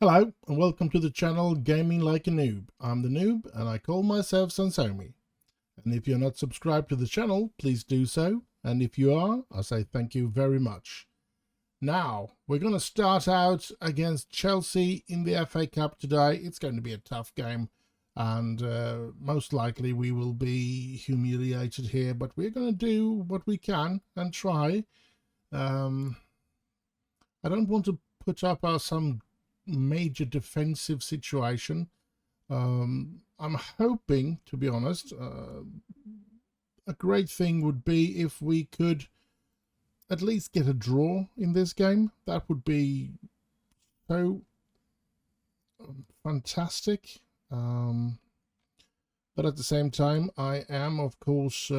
Hello and welcome to the channel Gaming Like a Noob. I'm the Noob and I call myself Sansomi. And if you're not subscribed to the channel, please do so. And if you are, I say thank you very much. Now, we're going to start out against Chelsea in the FA Cup today. It's going to be a tough game and most likely we will be humiliated here. But we're going to do what we can and try. I don't want to put up some major defensive situation. I'm hoping, to be honest, a great thing would be if we could at least get a draw in this game. That would be so fantastic. But at the same time, I am, of course,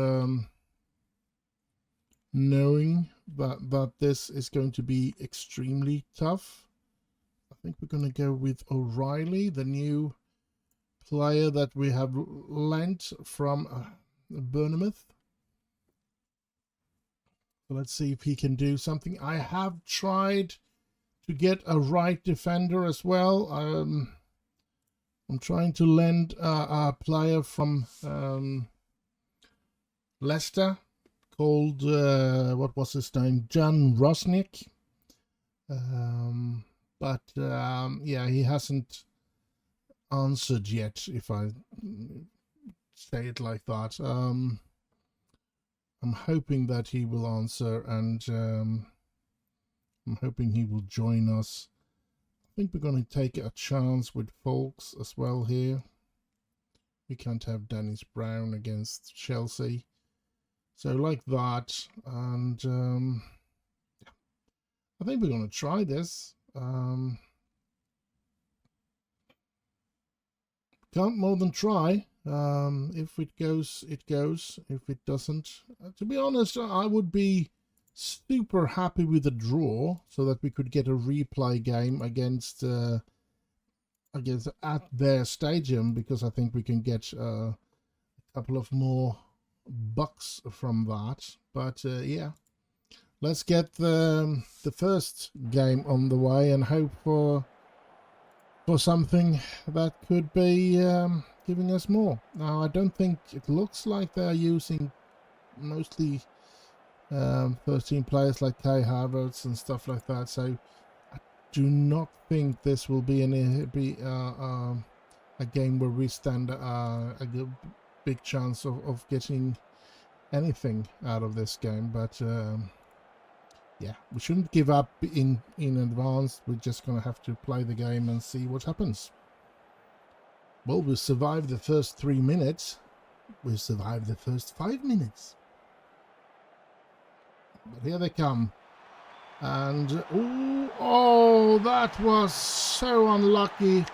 knowing that this is going to be extremely tough. I think we're going to go with O'Reilly, the new player that we have lent from Bournemouth. So let's see if he can do something. I have tried to get a right defender as well. I'm trying to lend a player from Leicester called, what was his name? Jan Rosnick. But yeah, he hasn't answered yet, if I say it like that. I'm hoping that he will answer, and I'm hoping he will join us. I think we're going to take a chance with Folks as well here. We can't have Dennis Brown against Chelsea. So like that, and I think we're going to try this. Can't more than try. If it goes, it goes. If it doesn't, to be honest, I would be super happy with a draw so that we could get a replay game against at their stadium, because I think we can get a couple of more bucks from that. But yeah. Let's get the first game on the way and hope for something that could be giving us more. Now, I don't think it looks like they're using mostly first-team players like Kai Havertz and stuff like that. So I do not think this will be a game where we stand a big chance of getting anything out of this game. But yeah, we shouldn't give up in advance. We're just going to have to play the game and see what happens. Well, we survived the first 3 minutes. We survived the first 5 minutes. But here they come. And, oh, that was so unlucky.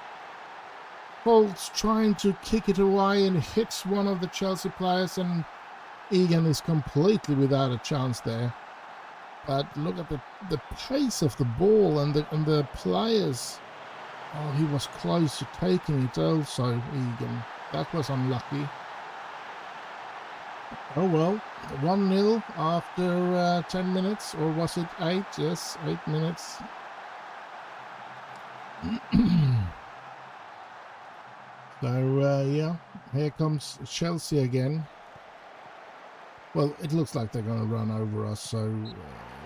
Holt's trying to kick it away and hits one of the Chelsea players, and Egan is completely without a chance there. But look at the pace of the ball and the players. Oh, he was close to taking it also, Egan. That was unlucky. Oh well, 1-0 after 10 minutes, or was it 8? Yes, 8 minutes. So yeah, here comes Chelsea again. Well, it looks like they're going to run over us, so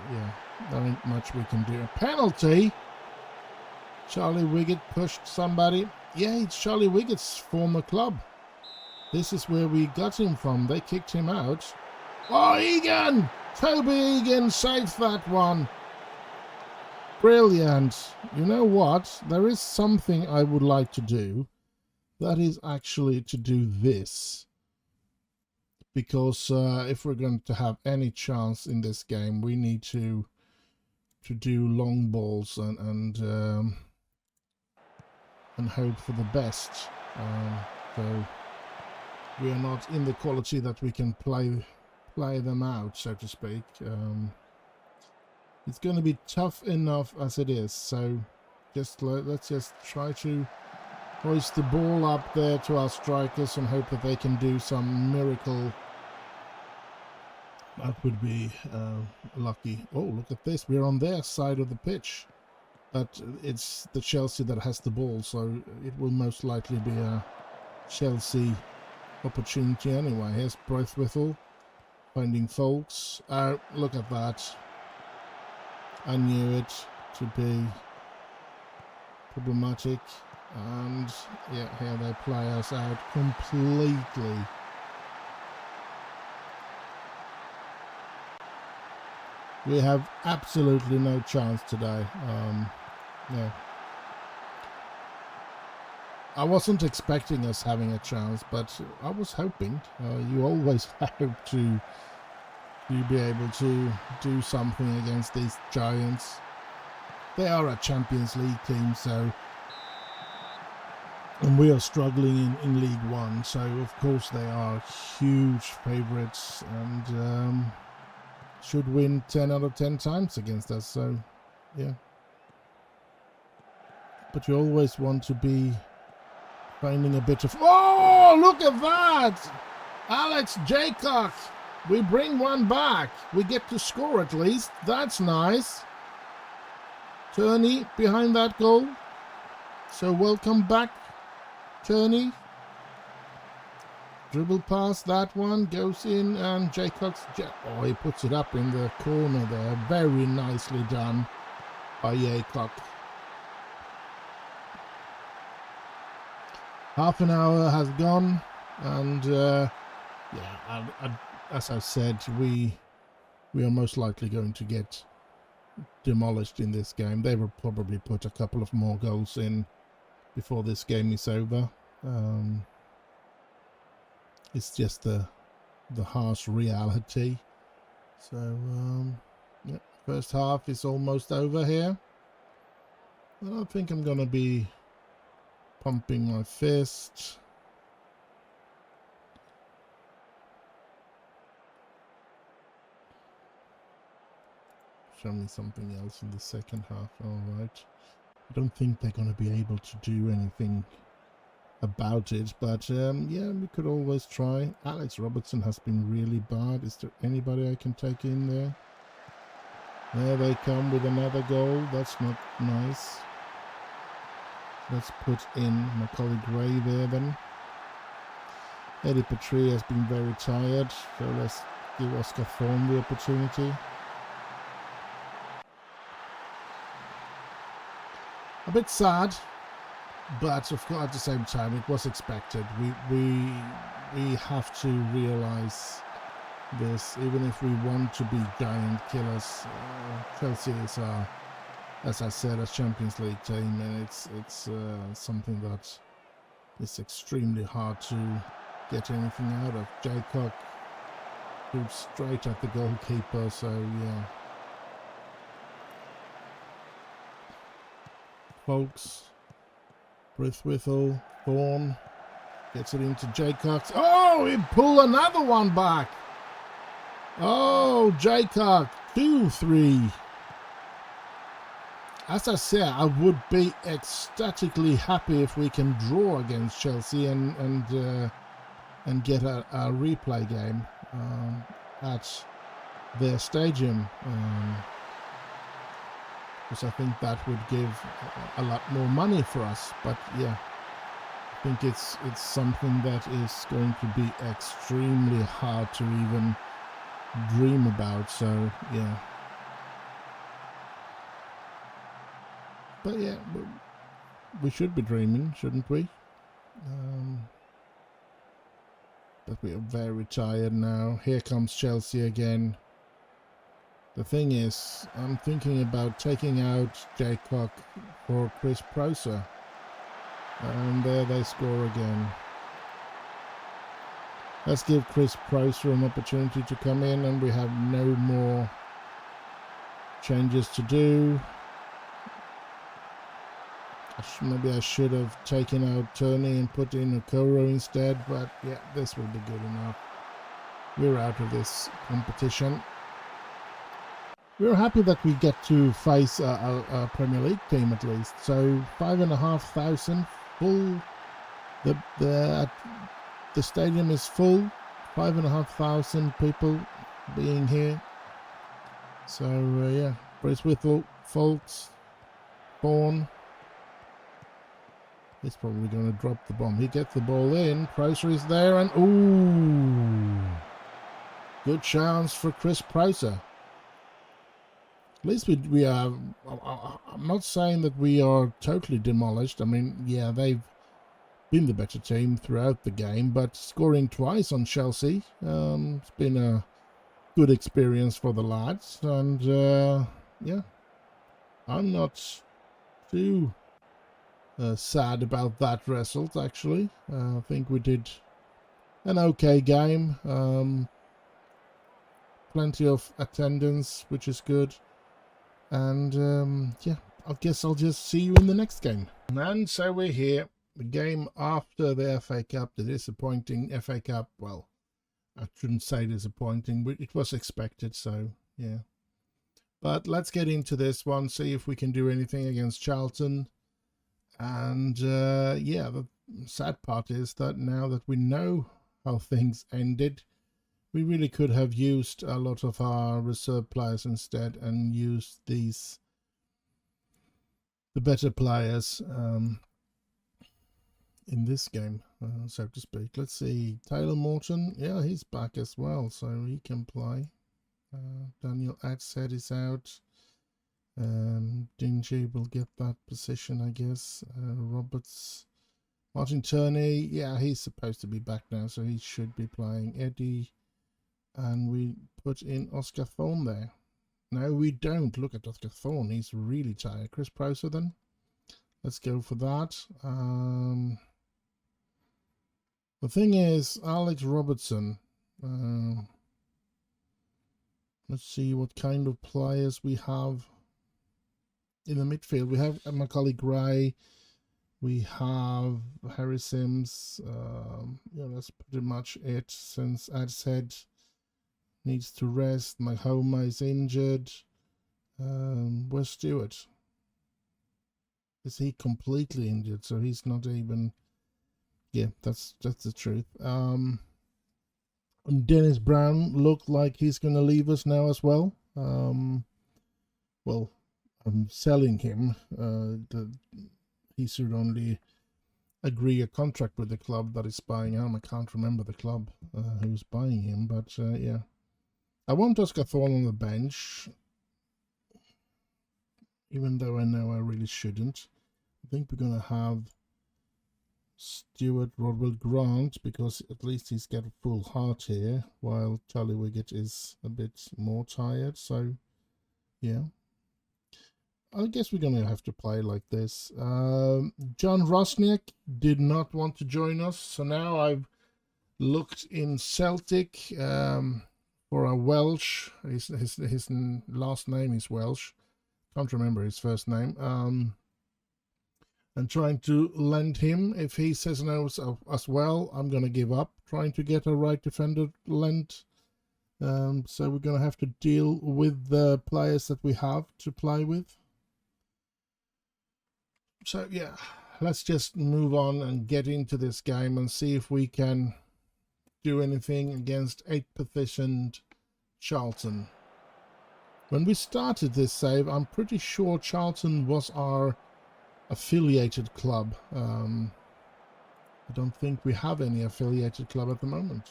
yeah, there ain't much we can do. A penalty! Charlie Wiggett pushed somebody. Yeah, it's Charlie Wiggett's former club. This is where we got him from. They kicked him out. Oh, Egan! Toby Egan saved that one. Brilliant. You know what? There is something I would like to do. That is actually to do this. Because if we're going to have any chance in this game, we need to do long balls and hope for the best. So we are not in the quality that we can play them out, so to speak. It's going to be tough enough as it is. So let's just try to hoist the ball up there to our strikers and hope that they can do some miracle. That would be lucky. Oh, look at this. We're on their side of the pitch. but it's the Chelsea that has the ball, so it will most likely be a Chelsea opportunity anyway. Here's Braithwaite finding Folks. Oh, look at that. I knew it to be problematic. And yeah, here they play us out completely. We have absolutely no chance today. Yeah. I wasn't expecting us having a chance, but I was hoping. You always hope to be able to do something against these giants. They are a Champions League team, so, and we are struggling in League One, so of course they are huge favourites and should win 10 out of 10 times against us. So yeah, but you always want to be finding a bit of... Oh, look at that! Alex Jaycock! We bring one back. We get to score at least. That's nice. Turney behind that goal. So welcome back, Turney. Dribble past that one, goes in, and Jaycock's... Oh, he puts it up in the corner there. Very nicely done by Jaycock. Half an hour has gone, and yeah, as I said, we are most likely going to get demolished in this game. They will probably put a couple of more goals in before this game is over. It's just the harsh reality. So yeah, first half is almost over here. I don't think I'm gonna be pumping my fist. Show me something else in the second half. All right. I don't think they're going to be able to do anything about it, but yeah, we could always try. Alex Robertson has been really bad. Is there anybody I can take in there? There they come with another goal. That's not nice. Let's put in Macaulay Gray there then. Eddie Petrie has been very tired, so let's give Oscar Thorne the opportunity. A bit sad, but of course at the same time it was expected. We have to realize this, even if we want to be giant killers. Chelsea is, as I said, a Champions League team, and it's something that is extremely hard to get anything out of. Jaycock shoots straight at the goalkeeper, so yeah. Folks, Braithwaite, Thorne gets it into Jaycock. Oh, he pulled another one back. Oh, Jaycock, 2-3. As I said, I would be ecstatically happy if we can draw against Chelsea and get a replay game at their stadium. Because I think that would give a lot more money for us. But yeah, I think it's something that is going to be extremely hard to even dream about. So yeah. But yeah, we should be dreaming, shouldn't we? But we are very tired now. Here comes Chelsea again. The thing is, I'm thinking about taking out Jaycock for Chris Proser. And there they score again. Let's give Chris Proser an opportunity to come in, and we have no more changes to do. Maybe I should have taken out Turney and put in Okoro instead, but yeah, this will be good enough. We're out of this competition. We're happy that we get to face a Premier League team at least. So 5,500 full. The stadium is full. 5,500 people being here. So yeah, Braithwaite, Folks, Thorne. He's probably going to drop the bomb. He gets the ball in. Prouser is there, and ooh, good chance for Chris Prouser. At least we are. I'm not saying that we are totally demolished. I mean, yeah, they've been the better team throughout the game, but scoring twice on Chelsea, it's been a good experience for the lads, and yeah, I'm not too sad about that result. Actually, I think we did an okay game. Plenty of attendance, which is good. And yeah, I guess I'll just see you in the next game. And so we're here, the game after the FA Cup, the disappointing FA Cup. Well, I shouldn't say disappointing, but it was expected, so yeah. But let's get into this one, see if we can do anything against Charlton. And yeah, the sad part is that now that we know how things ended, we really could have used a lot of our reserve players instead and used the better players in this game, so to speak. Let's see, Taylor Morton, yeah, he's back as well, so he can play. Daniel Adset is out. Dingy will get that position, I guess. Roberts, Martin Turney, yeah, he's supposed to be back now, so he should be playing. Eddie. And we put in Oscar Thorne there. No, we don't. Look at Oscar Thorne. He's really tired. Chris Prouser then. Let's go for that. The thing is, Alex Robertson. Let's see what kind of players we have in the midfield. We have Macaulay Gray. We have Harry Sims. Yeah, that's pretty much it. Since I'd said needs to rest. Mahoma is injured. Where's Stewart? Is he completely injured? So he's not even. Yeah, that's the truth. And Dennis Brown looked like he's going to leave us now as well. Well, I'm selling him. He should only agree a contract with the club that is buying him. I can't remember the club who's buying him, but yeah. I want Oscar Thorne on the bench, even though I know I really shouldn't. I think we're going to have Stuart Rodwell Grant, because at least he's got a full heart here, while Charlie Wiggett is a bit more tired. So, yeah. I guess we're going to have to play like this. John Rosniak did not want to join us, so now I've looked in Celtic for a Welsh. His last name is Welsh. Can't remember his first name. And trying to lend him. If he says no as well, I'm going to give up trying to get a right defender lent. So we're going to have to deal with the players that we have to play with. So yeah, let's just move on and get into this game and see if we can do anything against 8th positioned Charlton. When we started this save, I'm pretty sure Charlton was our affiliated club. I don't think we have any affiliated club at the moment.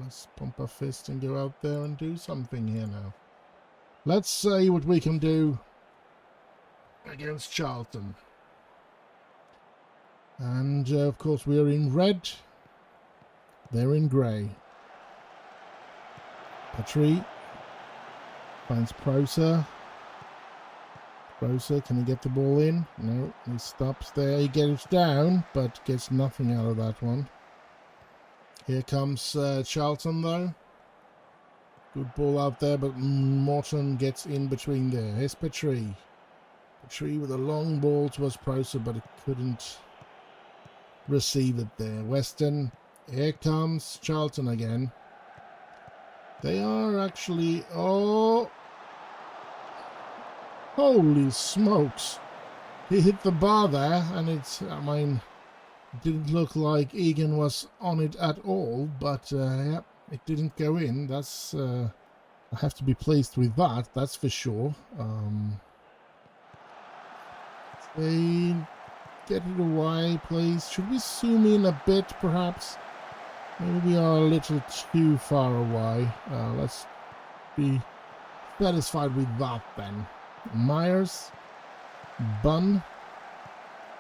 Let's pump our fist and go out there and do something here now. Let's see what we can do against Charlton. And of course we are in red. They're in grey. Petrie finds Prouser. Prouser, can he get the ball in? No, he stops there. He gets down, but gets nothing out of that one. Here comes Charlton, though. Good ball out there, but Morton gets in between there. Here's Petrie. Petrie with a long ball towards Prouser, but it couldn't receive it there. Weston. Here comes Charlton again. They are actually... Oh! Holy smokes! He hit the bar there, and it's... I mean, it didn't look like Egan was on it at all, but yeah, it didn't go in. That's... I have to be pleased with that, that's for sure. They get it away, please. Should we zoom in a bit, perhaps? Maybe we are a little too far away. Let's be satisfied with that then. Myers, Bunn,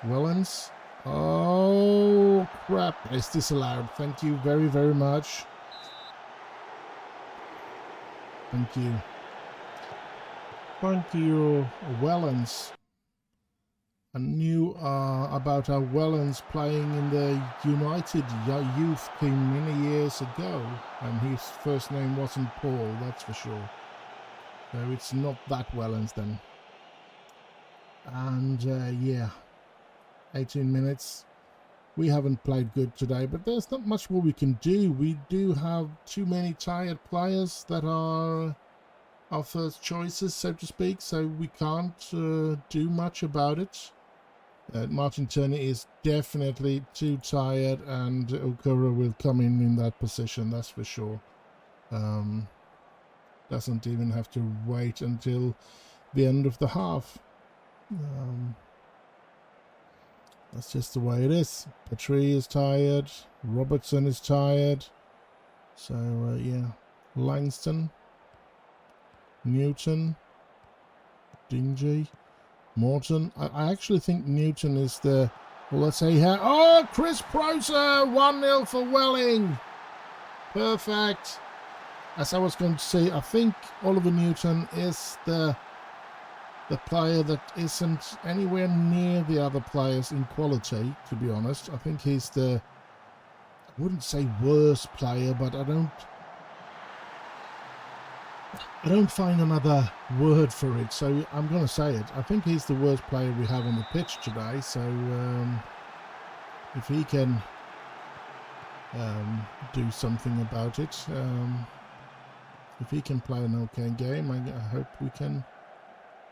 Wellens. Oh crap! It's disallowed. Thank you very, very much. Thank you. Thank you, Wellens. I knew about our Wellens playing in the United youth team many years ago, and his first name wasn't Paul, that's for sure. So it's not that Wellens then. And yeah, 18 minutes. We haven't played good today, but there's not much more we can do. We do have too many tired players that are our first choices, so to speak, so we can't do much about it. Martin Turner is definitely too tired, and Okura will come in that position, that's for sure. Doesn't even have to wait until the end of the half. That's just the way it is. Petrie is tired. Robertson is tired. So, yeah. Langston. Newton. Dingy. Morton. I actually think Newton is the... Well, let's say here. Oh, Chris Proser! 1-0 for Welling. Perfect. As I was going to say, I think Oliver Newton is the player that isn't anywhere near the other players in quality, to be honest. I think he's the... I wouldn't say worst player, but I don't find another word for it, so I'm going to say it. I think he's the worst player we have on the pitch today, so if he can do something about it, if he can play an okay game, I hope we can.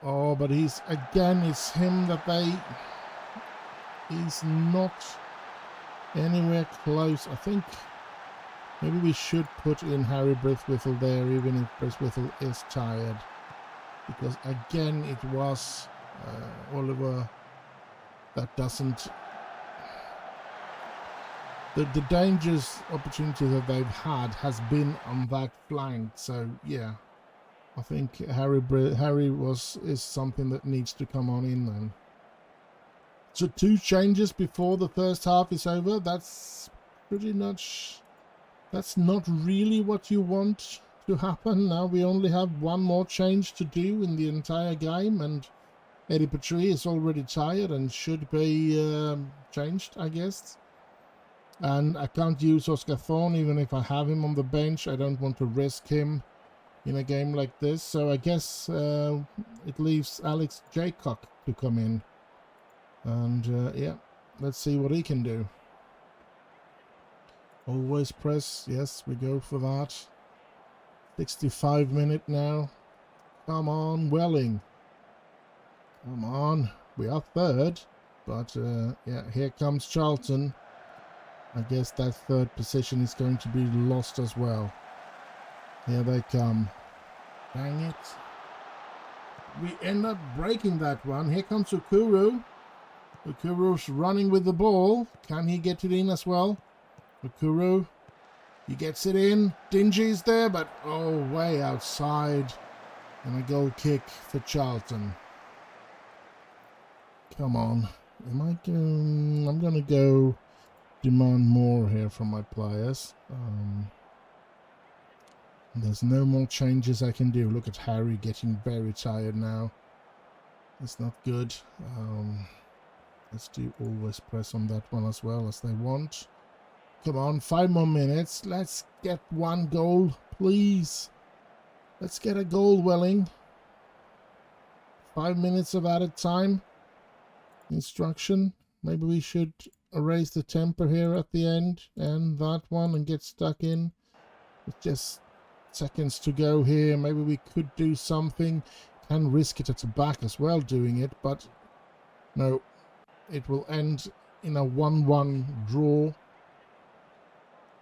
Oh, but it's him that he's not anywhere close. I think maybe we should put in Harry Brithwithel there, even if Brithwithel is tired. Because again, it was Oliver that doesn't... The dangerous opportunity that they've had has been on that flank. So, yeah, I think Harry is something that needs to come on in then. So 2 changes before the first half is over. That's pretty much... That's not really what you want to happen. Now we only have 1 more change to do in the entire game, and Eddie Petrie is already tired and should be changed, I guess. And I can't use Oscar Thorne even if I have him on the bench. I don't want to risk him in a game like this. So I guess it leaves Alex Jaycock to come in. And yeah, let's see what he can do. Always press, yes, we go for that. 65 minute now. Come on, Welling. Come on, we are third. But yeah, here comes Charlton. I guess that third position is going to be lost as well. Here they come. Dang it. We end up breaking that one. Here comes Ukuru. Ukuru's running with the ball. Can he get it in as well? Ukuru, he gets it in. Dingy's there, but oh, way outside. And a goal kick for Charlton. Come on. I'm going to go demand more here from my players. There's no more changes I can do. Look at Harry getting very tired now. That's not good. Let's do always press on that one as well as they want. Come on, 5 more minutes. Let's get 1 goal, please. Let's get a goal, Welling. 5 minutes of added time. Instruction. Maybe we should erase the temper here at the end and that one and get stuck in. It's just seconds to go here. Maybe we could do something. Can risk it at the back as well doing it, but no. It will end in a 1-1 draw.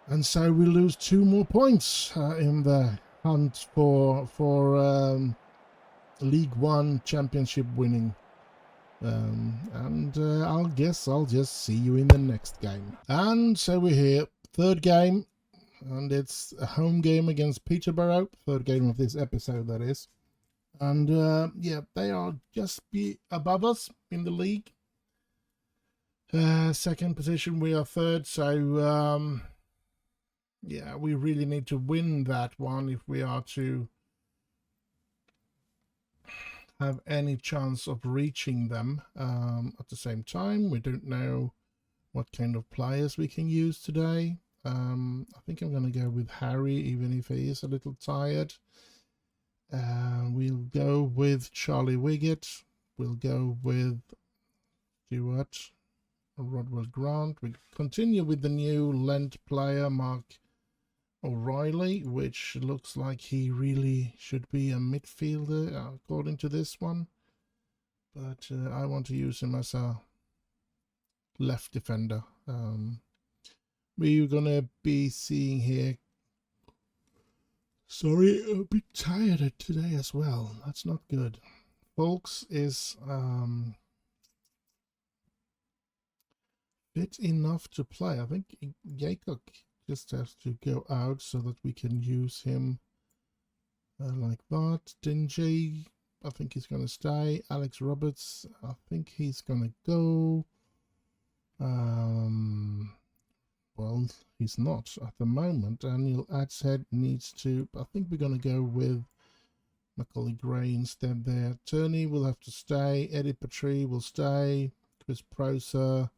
And so we lose 2 more points in the hunt for League One championship winning. And I'll guess I'll just see you in the next game. And so we're here, third game, and it's a home game against Peterborough, third game of this episode, that is. And yeah, they are just above us in the league. Second position, we are third, so yeah, we really need to win that one if we are to have any chance of reaching them. At the same time, we don't know what kind of players we can use today. I think I'm going to go with Harry, even if he is a little tired. We'll go with Charlie Wiggett. We'll go with Stewart, Rodwell Grant. We'll continue with the new Lent player, Mark O'Reilly, which looks like he really should be a midfielder according to this one, but I want to use him as a left defender. We're gonna be seeing here, sorry, a bit tired today as well, that's not good. Folks is fit enough to play. I think Jacob just has to go out so that we can use him like that. Dingy, I think he's going to stay. Alex Roberts, I think he's going to go. Well, he's not at the moment. Daniel Adshead needs to, I think we're going to go with Macaulay Gray instead there. Turney will have to stay. Eddie Petrie will stay. Chris Proser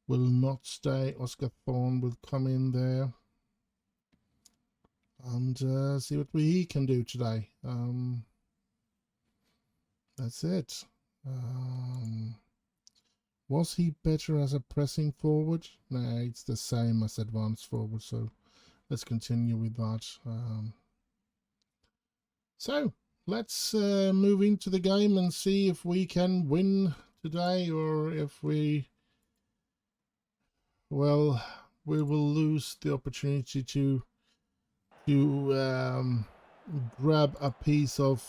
will not stay. Oscar Thorne will come in there and see what he can do today. That's it. Was he better as a pressing forward? No, it's the same as advanced forward, so let's continue with that. So let's move into the game and see if we can win today, or if we, well, we will lose the opportunity to grab a piece of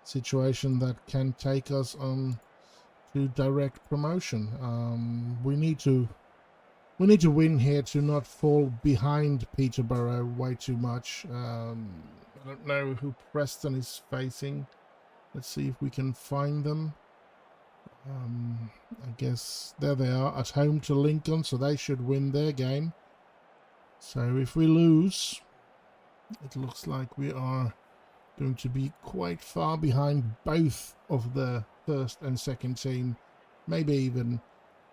situation that can take us on to direct promotion. We need to win here to not fall behind Peterborough way too much. I don't know who Preston is facing. Let's see if we can find them. I guess there they are, at home to Lincoln, so they should win their game. So if we lose, it looks like we are going to be quite far behind both of the first and second team, maybe even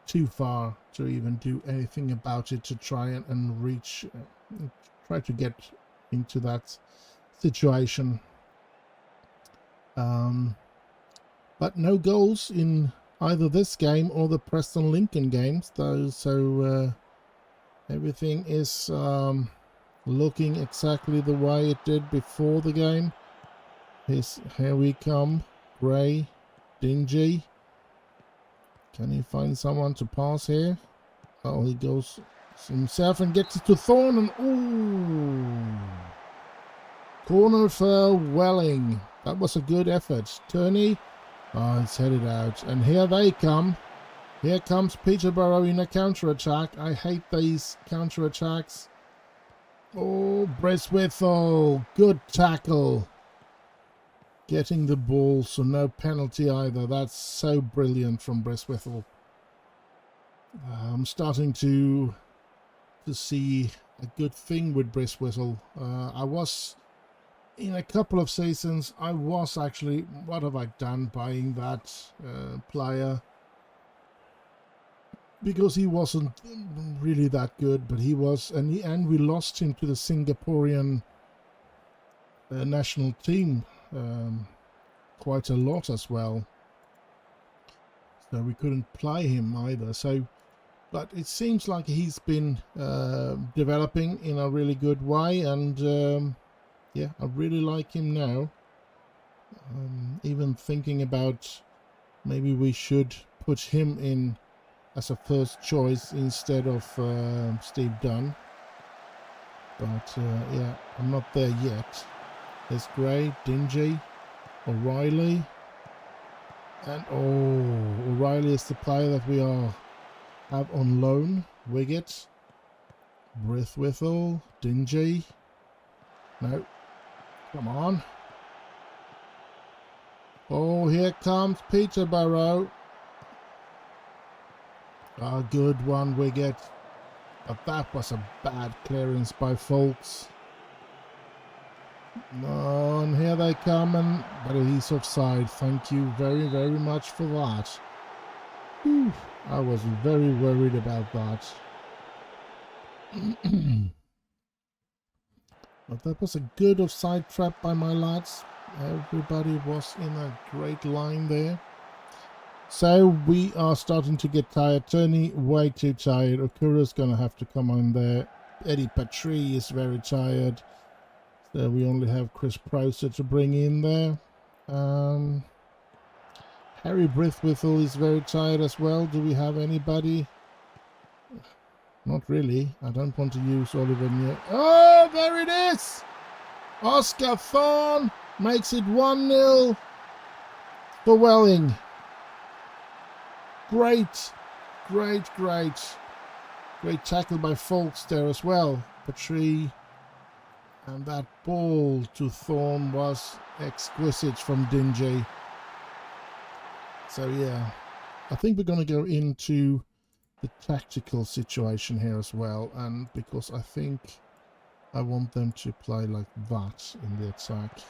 too far to even do anything about it, to try and reach, try to get into that situation. But no goals in either this game or the Preston Lincoln games, though, so everything is looking exactly the way it did before the game. Here we come. Gray, Dingy. Can he find someone to pass here? Oh, he goes himself and gets it to Thorne, and ooh! Corner for Welling. That was a good effort. Turney. Oh, it's headed out. And here they come. Here comes Peterborough in a counter-attack. I hate these counter-attacks. Oh, Briswithal. Good tackle. Getting the ball, so no penalty either. That's so brilliant from Briswithal. I'm starting to see a good thing with Briswithal. I was, in a couple of seasons, I was actually, what have I done buying that player? Because he wasn't really that good, but he was, and we lost him to the Singaporean national team quite a lot as well. So we couldn't play him either. So, but it seems like he's been developing in a really good way, and yeah, I really like him now. Even thinking about maybe we should put him in as a first choice instead of Steve Dunn. But yeah, I'm not there yet. There's Gray, Dingy, O'Reilly. And oh, O'Reilly is the player that we have on loan. Wiggett, Brithwithel, Dingy. No, come on. Oh, here comes Peterborough. A good one, Wiggett. But that was a bad clearance by Folks. No, and here they come, but he's offside. Thank you very, very much for that. Whew, I was very worried about that. But that was a good offside trap by my lads. Everybody was in a great line there. So we are starting to get tired. Tony, way too tired. Okura's going to have to come on there. Eddie Patry is very tired. So we only have Chris Prouser to bring in there. Harry Brithwithel is very tired as well. Do we have anybody? Not really. I don't want to use Oliver Neal. Oh, there it is! Oscar Thorne makes it 1-0 for Welling. Great, great, great. Great tackle by Folks there as well. Patry. And that ball to Thorne was exquisite from Dingy. So yeah, I think we're going to go into the tactical situation here as well. And because I think I want them to play like that in the attack.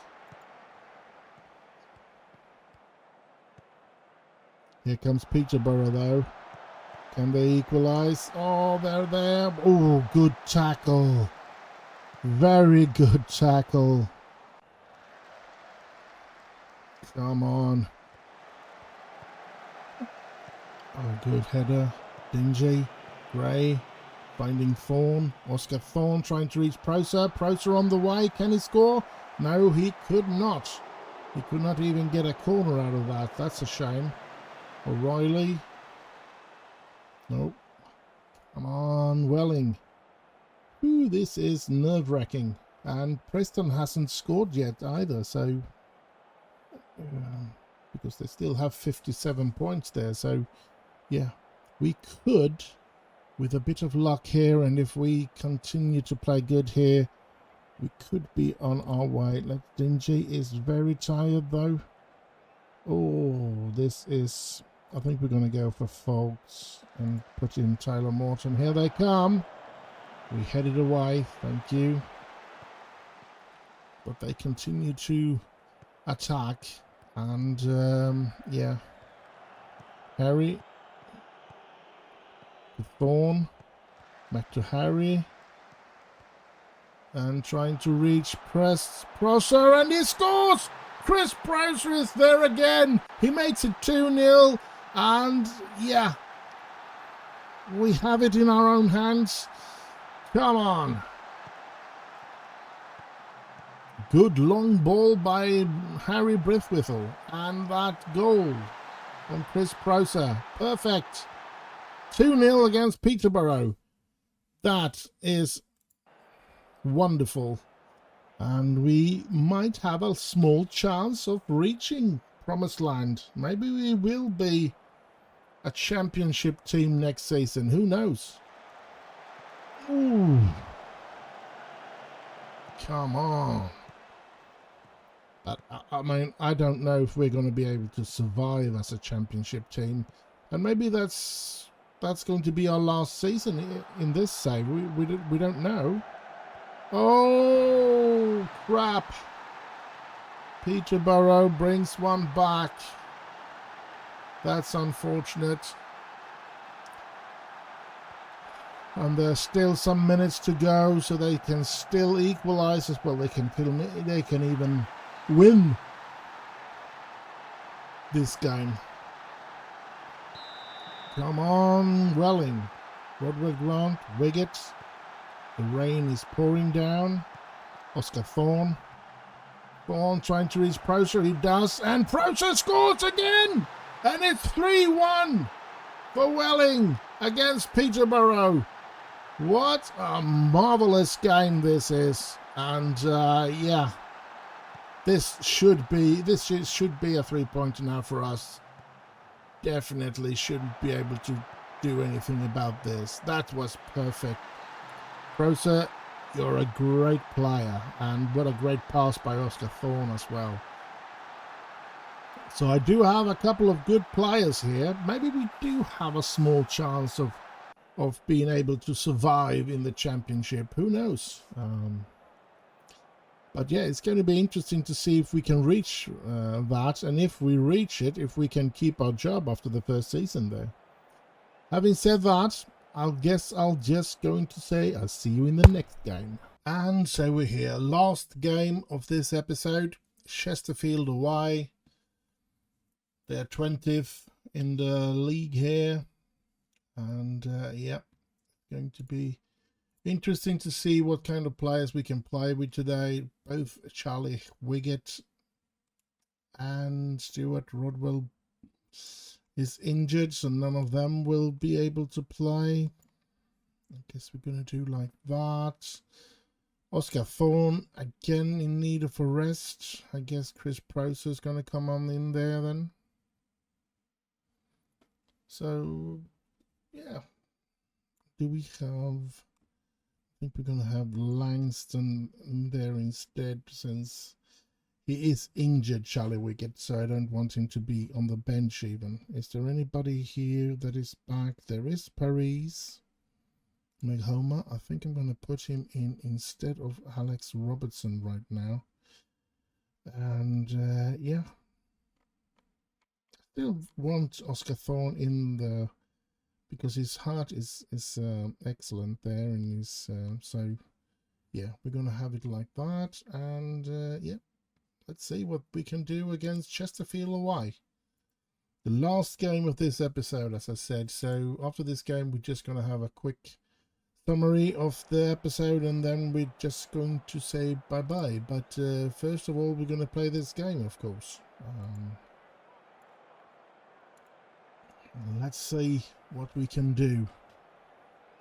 Here comes Peterborough though. Can they equalize? Oh, they're there. Oh, good tackle. Very good tackle. Come on. Oh, good header. Dingy. Gray. Finding Thorne. Oscar Thorne trying to reach Prouser. Prouser on the way. Can he score? No, he could not. He could not even get a corner out of that. That's a shame. O'Reilly. Nope. Come on, Welling. Ooh, this is nerve-wracking. And Preston hasn't scored yet either, so... because they still have 57 points there, so... yeah, we could, with a bit of luck here, and if we continue to play good here, we could be on our way. Dingy is very tired, though. Oh, this is... I think we're going to go for Folks and put in Tyler Morton. Here they come. We headed away, thank you. But they continue to attack. And, yeah. Harry. To Thorne. Back to Harry. And trying to reach Prosser, and he scores! Chris Prouser is there again. He makes it 2-0. And, yeah. We have it in our own hands. Come on. Good long ball by Harry Brithwithel. And that goal from Chris Prouser. Perfect. 2-0 against Peterborough. That is wonderful. And we might have a small chance of reaching Promised Land. Maybe we will be a championship team next season. Who knows? Ooh. Come on. But, I mean, I don't know if we're going to be able to survive as a championship team. And maybe that's going to be our last season in this save. We don't know. Oh, crap. Peterborough brings one back. That's unfortunate. And there's still some minutes to go, so they can still equalize as well. They can even win this game. Come on, Welling. Roderick Grant, Wiggett. The rain is pouring down. Oscar Thorne. Thorne trying to reach Prouser. He does. And Prouser scores again! And it's 3-1 for Welling against Peterborough. What a marvelous game this is. And yeah, this should be a 3-pointer now for us. definitely shouldn't be able to do anything about this. That was perfect. Proser, you're a great player, and what a great pass by Oscar Thorne as well. So I do have a couple of good players here. Maybe we do have a small chance of being able to survive in the championship. Who knows? But yeah, it's going to be interesting to see if we can reach that, and if we reach it, if we can keep our job after the first season there. Having said that, I'll just going to say I'll see you in the next game. And so we're here. Last game of this episode. Chesterfield away. They're 20th in the league here. And yeah, going to be interesting to see what kind of players we can play with today. Both Charlie Wiggett and Stuart Rodwell is injured, so none of them will be able to play. I guess we're going to do like that. Oscar Thorne, again in need of a rest. I guess Chris Proser is going to come on in there then. So, yeah. Do we have... I think we're going to have Langston in there instead, since he is injured, Charlie Wiggett, so I don't want him to be on the bench even. Is there anybody here that is back? There is Paris. McHomer, I think I'm going to put him in instead of Alex Robertson right now. And yeah, still want Oscar Thorne in the, because his heart is excellent there, and his so yeah, we're going to have it like that. And yeah, let's see what we can do against Chesterfield away. The last game of this episode, as I said. So after this game, we're just going to have a quick summary of the episode, and then we're just going to say bye-bye. But first of all, we're going to play this game, of course. Let's see what we can do.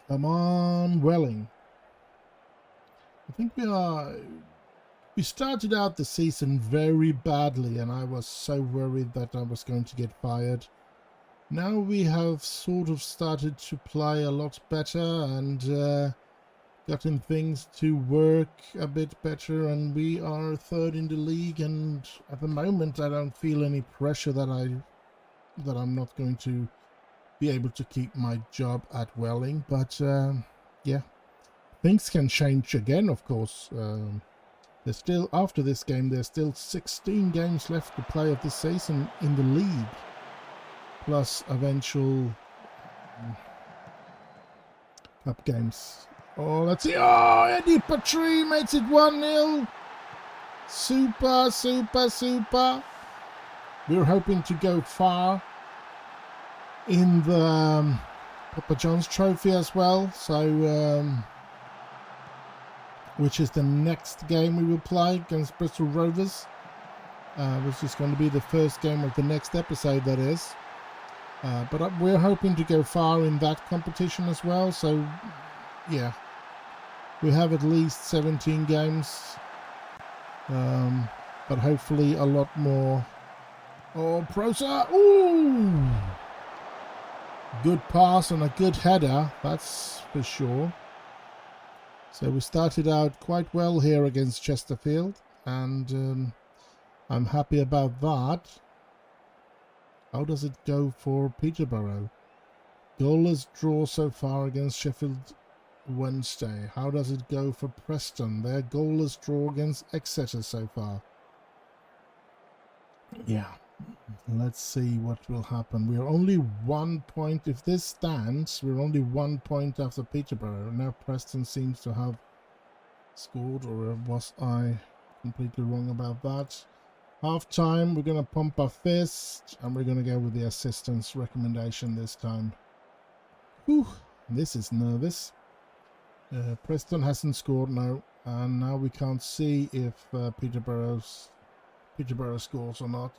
Come on, Welling. I think we started out the season very badly, and I was so worried that I was going to get fired. Now we have sort of started to play a lot better, and gotten things to work a bit better, and we are third in the league, and at the moment I don't feel any pressure that I'm not going to be able to keep my job at Welling. But yeah, things can change again, of course. There's still, after this game, there's still 16 games left to play of this season in the league, plus eventual cup games. Oh, let's see. Oh, Eddie Patry makes it 1-0. Super, super, super. We're hoping to go far in the Papa John's Trophy as well. So, which is the next game we will play against Bristol Rovers, which is going to be the first game of the next episode, that is. But we're hoping to go far in that competition as well. So, yeah, we have at least 17 games, but hopefully a lot more. Oh, Proser! Ooh! Good pass and a good header, that's for sure. So we started out quite well here against Chesterfield, and I'm happy about that. How does it go for Peterborough? Goalless draw so far against Sheffield Wednesday. How does it go for Preston? Their goalless draw against Exeter so far. Yeah, let's see what will happen. We're only 1 point. If this stands, we're only 1 point after Peterborough. Now Preston seems to have scored, or was I completely wrong about that? Half time, we're going to pump our fist, and we're going to go with the assistant's recommendation this time. Whew, this is nervous. Preston hasn't scored now, and now we can't see if Peterborough scores or not.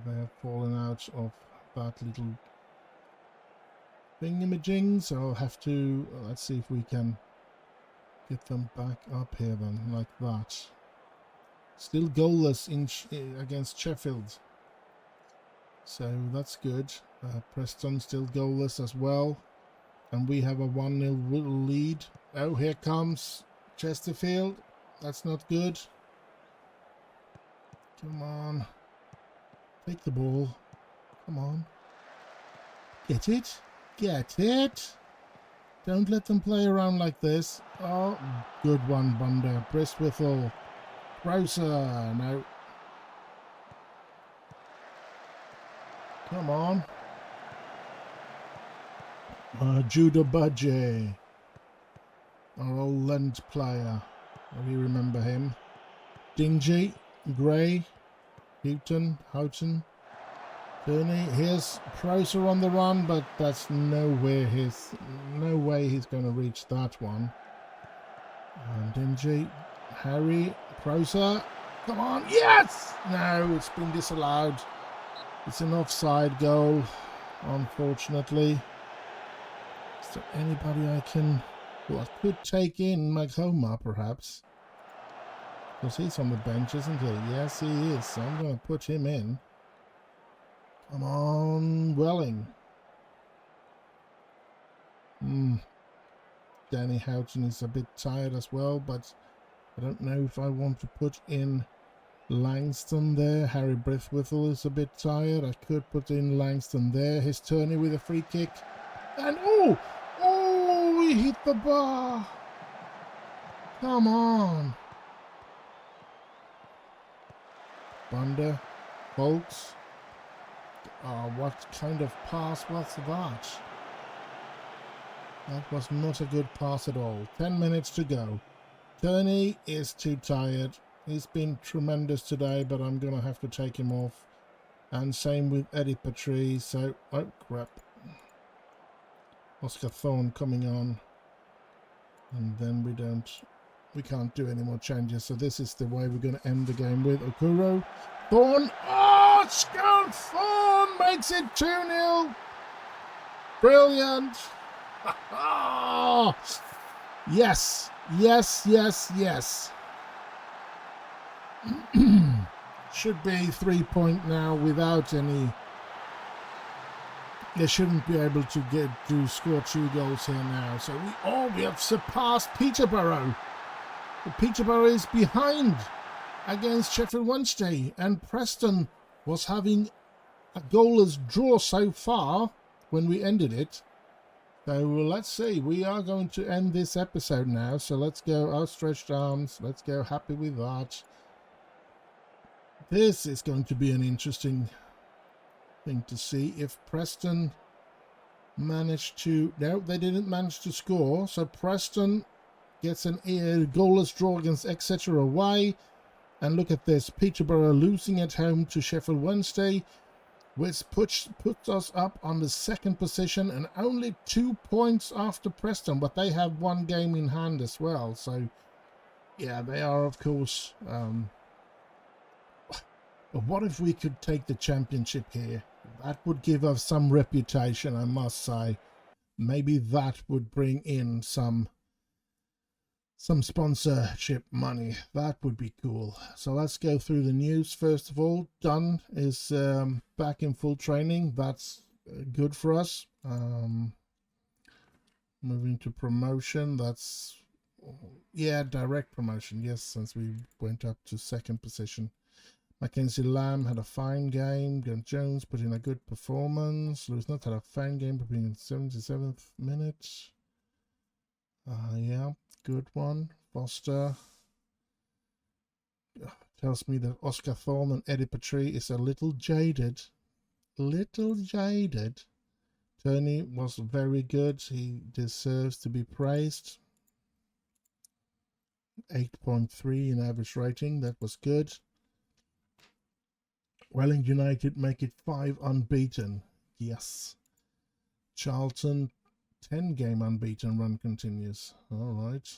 They have fallen out of that little thingamajig, so I'll have to, let's see if we can get them back up here then, like that. Still goalless against Sheffield. So that's good. Preston still goalless as well. And we have a 1-0 lead. Oh, here comes Chesterfield. That's not good. Come on. Take the ball. Come on. Get it. Get it. Don't let them play around like this. Oh, good one, Bunder. Bristwithal. Browser. No. Come on. Judah Budgie. Our old Lent player. We remember him. Dingy. Gray. Houghton. Turney. Here's Prosser on the run, but that's no way he's going to reach that one. Dingy. Harry. Prosser. Come on. Yes! No, it's been disallowed. It's an offside goal, unfortunately. Is there anybody I could take in Maghoma, perhaps? Because he's on the bench, isn't he? Yes, he is. So I'm going to put him in. Come on, Welling. Danny Houghton is a bit tired as well, but I don't know if I want to put in Langston there. Harry Brithwithal is a bit tired. I could put in Langston there. His Turney with a free kick. And oh, he hit the bar. Come on. Bunder. Folks. What kind of pass was that? That was not a good pass at all. 10 minutes to go. Turney is too tired. He's been tremendous today, but I'm going to have to take him off. And same with Eddie Patrice. So, oh crap. Oscar Thorne coming on. And then we can't do any more changes. So this is the way we're going to end the game with Okuro. Thorne. Oh, Scott Thorne makes it 2-0. Brilliant. Yes. Should be 3 point now without any. They shouldn't be able to score 2 goals here now. So we have surpassed Peterborough. Peterborough is behind against Sheffield Wednesday, and Preston was having a goalless draw so far when we ended it. So let's see. We are going to end this episode now. So let's go outstretched arms. Let's go happy with that. This is going to be an interesting thing to see if Preston managed to. No, they didn't manage to score. So Preston gets a goalless draw against Exeter away. And look at this. Peterborough losing at home to Sheffield Wednesday, which puts us up on the 2nd position and only 2 points after Preston, but they have 1 game in hand as well. So, yeah, they are, of course. But what if we could take the championship here? That would give us some reputation, I must say. Maybe that would bring in some sponsorship money. That would be cool. So let's go through the news first of all. Dunn is back in full training. That's good for us. Moving to promotion. That's direct promotion. Yes, since we went up to 2nd position. Mackenzie Lamb had a fine game. Grant Jones put in a good performance. Lewis Nutt had a fine game, put in the 77th minute. Good one. Foster tells me that Oscar Thorne and Eddie Patrice is a little jaded. Turney was very good. He deserves to be praised. 8.3 in average rating. That was good. Welling United make it 5 unbeaten. Yes. Charlton 10-game unbeaten run continues. All right.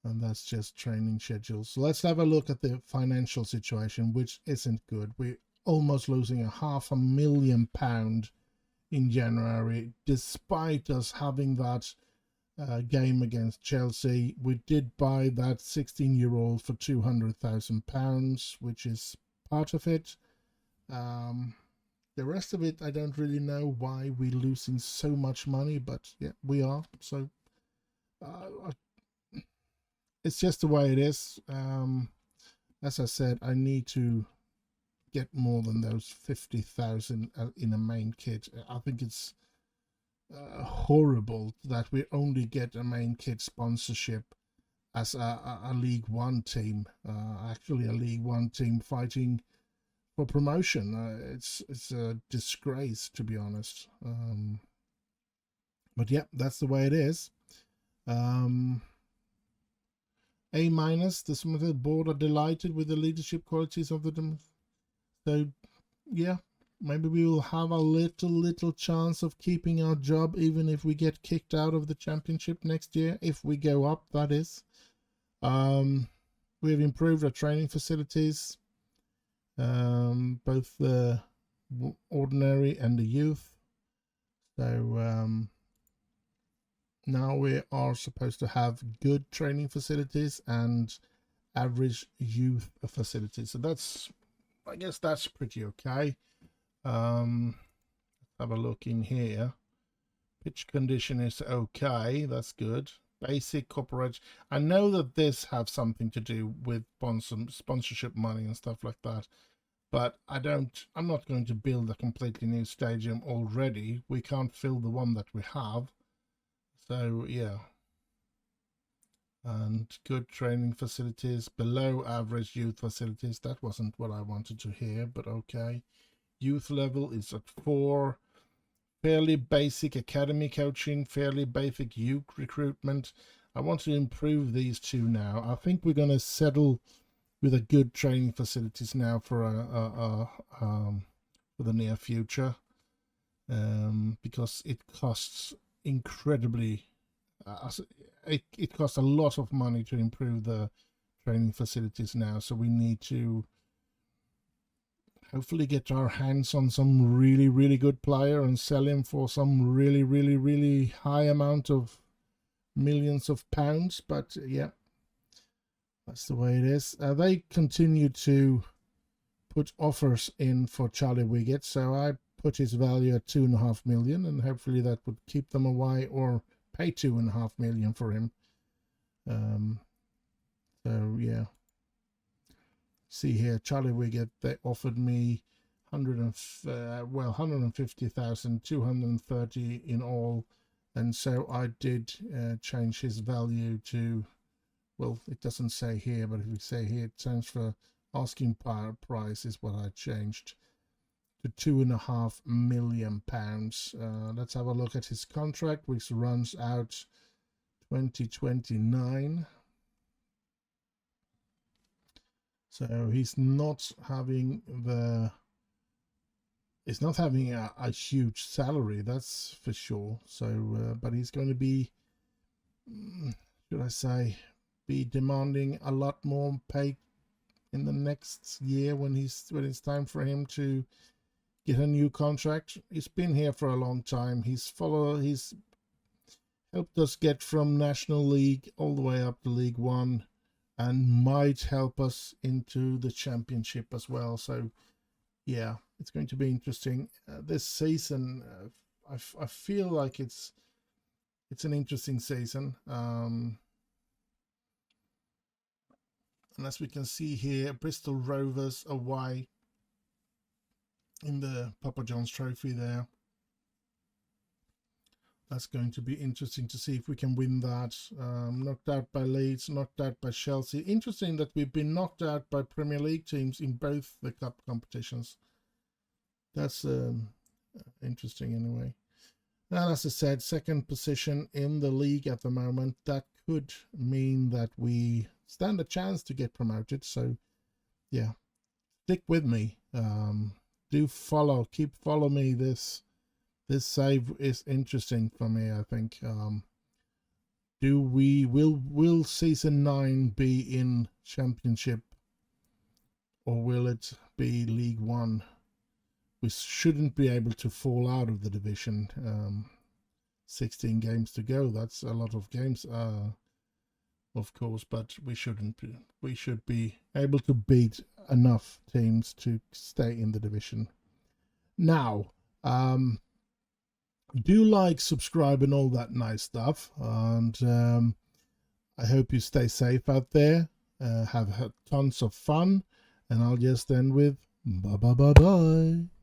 And that's just training schedules. So let's have a look at the financial situation, which isn't good. We're almost losing £500,000 in January, despite us having that game against Chelsea. We did buy that 16-year-old for £200,000, which is part of it. The rest of it, I don't really know why we're losing so much money, but yeah, we are. So it's just the way it is. As I said, I need to get more than those 50,000 in a main kit. I think it's horrible that we only get a main kit sponsorship as a League One team, actually a League One team fighting for promotion. It's a disgrace, to be honest. But yeah, that's the way it is. A minus, the submitted board are delighted with the leadership qualities of the. So yeah, maybe we will have a little chance of keeping our job, even if we get kicked out of the championship next year, if we go up, that is. We have improved our training facilities, both the ordinary and the youth. So now we are supposed to have good training facilities and average youth facilities. So that's, I guess that's pretty okay. Have a look in here. Pitch condition is okay. That's good. Basic corporate. I know that this has something to do with sponsorship money and stuff like that, but I'm not going to build a completely new stadium already. We can't fill the one that we have. So yeah. And good training facilities, below average youth facilities. That wasn't what I wanted to hear, but okay. Youth level is at 4. Fairly basic academy coaching, fairly basic youth recruitment. I want to improve these two now. I think we're going to settle with a good training facilities now for the near future, because it costs incredibly. It costs a lot of money to improve the training facilities now. So we need to hopefully get our hands on some really good player and sell him for some really high amount of millions of pounds. But yeah, that's the way it is. They continue to put offers in for Charlie Wiggett, so I put his value at 2.5 million, and hopefully that would keep them away, or pay 2.5 million for him. So yeah. See here, Charlie Wiggett, they offered me 150,000, 230 in all, and so I did change his value to, well, it doesn't say here, but if we say here, transfer asking price is what I changed to 2.5 million pounds. Let's have a look at his contract, which runs out 2029. So he's not having a huge salary, that's for sure. So but he's going to be, should I say, be demanding a lot more pay in the next year when it's time for him to get a new contract. He's been here for a long time. He's helped us get from National League all the way up to League One, and might help us into the championship as well. So yeah, it's going to be interesting this season. I feel like it's an interesting season. And as we can see here, Bristol Rovers away in the Papa John's Trophy there. That's going to be interesting to see if we can win that. Knocked out by Leeds, knocked out by Chelsea. Interesting that we've been knocked out by Premier League teams in both the cup competitions. That's interesting anyway. And as I said, second position in the league at the moment. That could mean that we stand a chance to get promoted. So yeah, stick with me. Keep follow me. This save is interesting for me, I think. Will season 9 be in championship, or will it be League One? We shouldn't be able to fall out of the division. 16 games to go. That's a lot of games. of course, but we shouldn't be. We should be able to beat enough teams to stay in the division. Now, do like, subscribe, and all that nice stuff. And I hope you stay safe out there. Have had tons of fun. And I'll just end with bye bye bye bye.